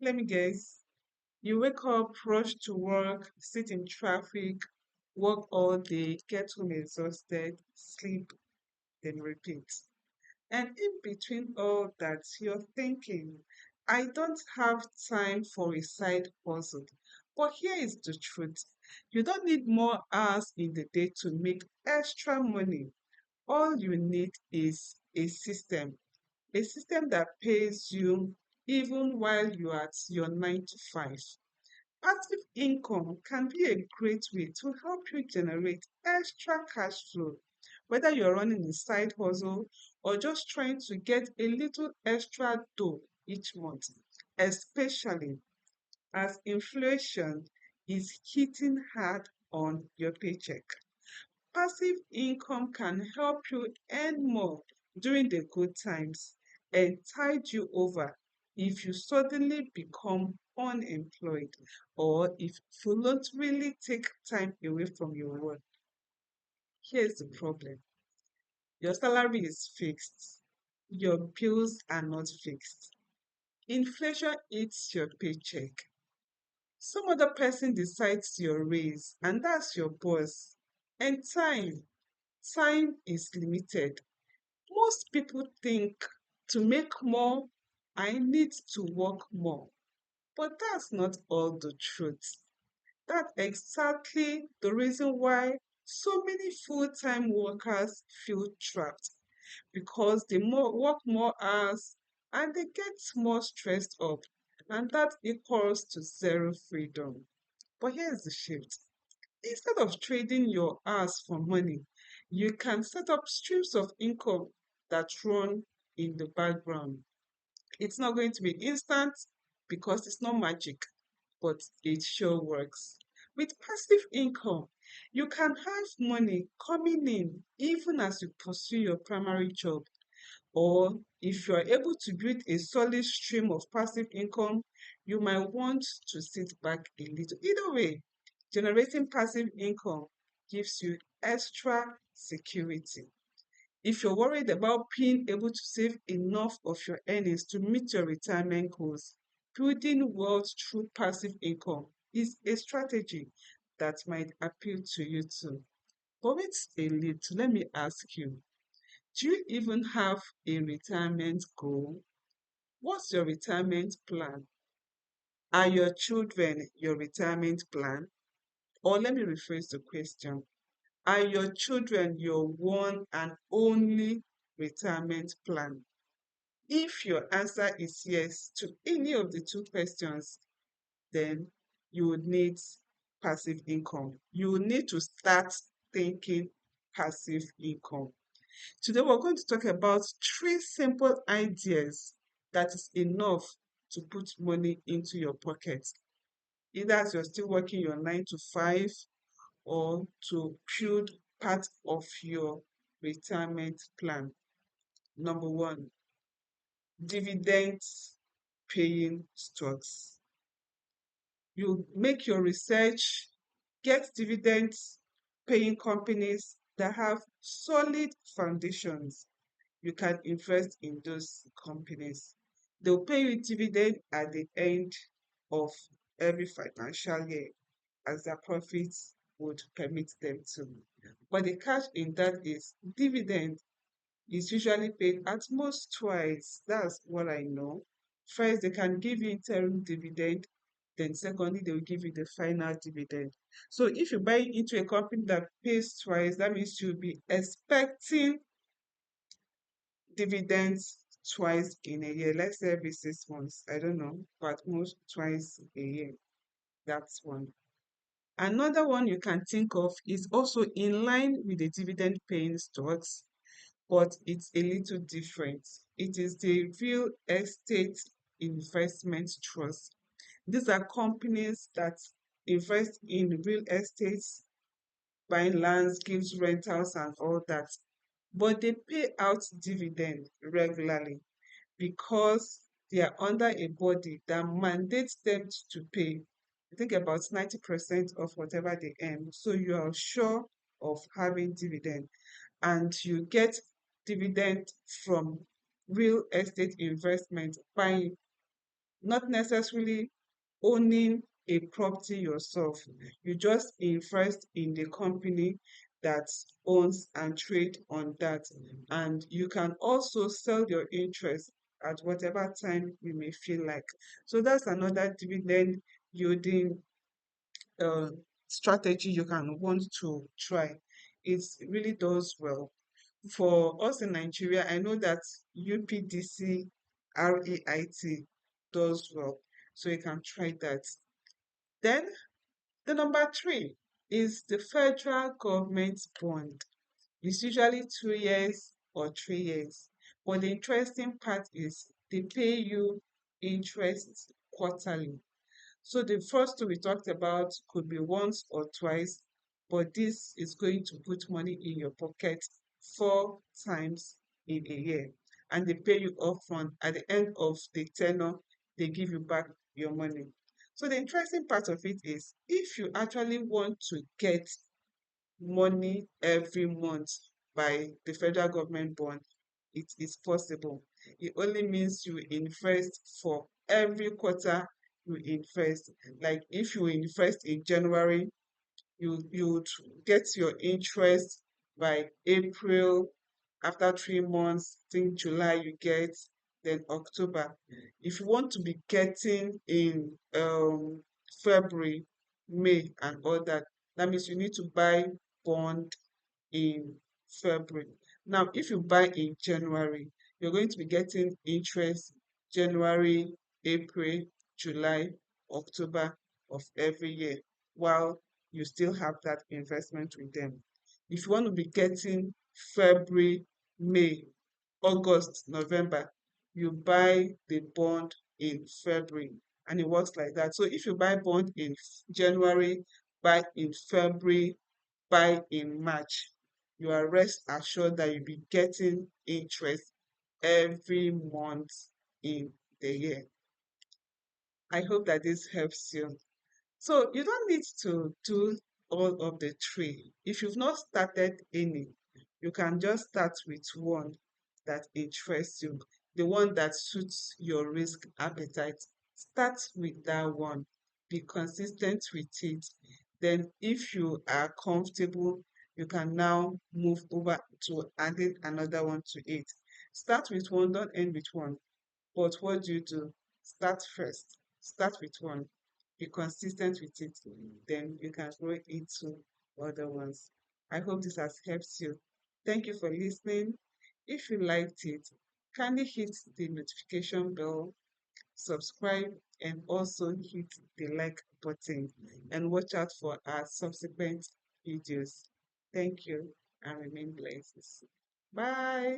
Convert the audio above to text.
Let me guess. You wake up, rush to work, sit in traffic, work all day, get home exhausted, sleep, then repeat. And in between all that, you're thinking, I don't have time for a side hustle. But here is the truth. You don't need more hours in the day to make extra money. All you need is a system that pays you even while you're at your 9 to 5. Passive income can be a great way to help you generate extra cash flow, whether you're running a side hustle or just trying to get a little extra dough each month, especially as inflation is hitting hard on your paycheck. Passive income can help you earn more during the good times and tide you over if you suddenly become unemployed or if you don't really take time away from your work. Here's the problem: your salary is fixed, your bills are not fixed. Inflation eats your paycheck. Some other person decides your raise, and that's your boss. And time is limited. Most people think to make more, I need to work more. But that's not all the truth. That's exactly the reason why so many full time workers feel trapped because they work more hours and they get more stressed up, and that equals to zero freedom. But here's the shift: instead of trading your hours for money, you can set up streams of income that run in the background. It's not going to be instant because it's not magic, but it sure works. With passive income, you can have money coming in even as you pursue your primary job. Or if you are able to build a solid stream of passive income, you might want to sit back a little. Either way, generating passive income gives you extra security. If you're worried about being able to save enough of your earnings to meet your retirement goals, building wealth through passive income is a strategy that might appeal to you too. But wait a little, let me ask you, do you even have a retirement goal? What's your retirement plan? Are your children your retirement plan? Or let me rephrase the question: are your children your one and only retirement plan? If your answer is yes to any of the two questions, then you would need passive income. You will need to start thinking passive income. Today, we're going to talk about three simple ideas that is enough to put money into your pocket, either as you're still working your 9 to 5 or to build part of your retirement plan. Number one, dividend paying stocks. You make your research, get dividend paying companies that have solid foundations. You can invest in those companies. They'll pay you dividend at the end of every financial year as their profits would permit them to. But the catch in that is dividend is usually paid at most twice. That's what I know. First, they can give you interim dividend, then secondly, they will give you the final dividend. So if you buy into a company that pays twice, that means you'll be expecting dividends twice in a year. Let's say every 6 months. I don't know, but most twice a year. That's one. Another one you can think of is also in line with the dividend paying stocks, but it's a little different. It is the real estate investment trust. These are companies that invest in real estate, buying lands, gives rentals, and all that. But they pay out dividend regularly because they are under a body that mandates them to pay. I think about 90% of whatever they earn. So you are sure of having dividend, and you get dividend from real estate investment buying. not necessarily owning a property yourself. You just invest in the company that owns and trade on that. And you can also sell your interest at whatever time you may feel like. So that's another dividend yielding uh, strategy you can want to try. It really does well. For us in Nigeria, I know that UPDC REIT does well. So you can try that. Then the number three is the federal government bond. It's usually 2 years or 3 years. But the interesting part is they pay you interest quarterly. So the first two we talked about could be once or twice, but this is going to put money in your pocket 4 times in a year. And they pay you upfront. At the end of the tenure, they give you back your money. So the interesting part of it is if you actually want to get money every month by the federal government bond, it is possible. It only means you invest for every quarter you invest. Like if you invest in January, you would get your interest by April. After 3 months, think July you get, then October. If you want to be getting in February, May, and all that, that means you need to buy bond in February. Now, if you buy in January, you're going to be getting interest January, April, July, October of every year, while you still have that investment with them. If you want to be getting February, May, August, November, you buy the bond in February, and it works like that. So if you buy bond in January, buy in February, buy in March, you are rest assured that you'll be getting interest every month in the year. I hope that this helps you. So you don't need to do all of the three. If you've not started any, you can just start with one that interests you, the one that suits your risk appetite. Start with that one. Be consistent with it. Then, if you are comfortable, you can now move over to adding another one to it. Start with one, don't end with one. But what do you do? Start first. Start with one. Be consistent with it. Then you can grow into other ones. I hope this has helped you. Thank you for listening. If you liked it, kindly hit the notification bell, subscribe, and also hit the like button. And watch out for our subsequent videos. Thank you and remain blessed. Bye.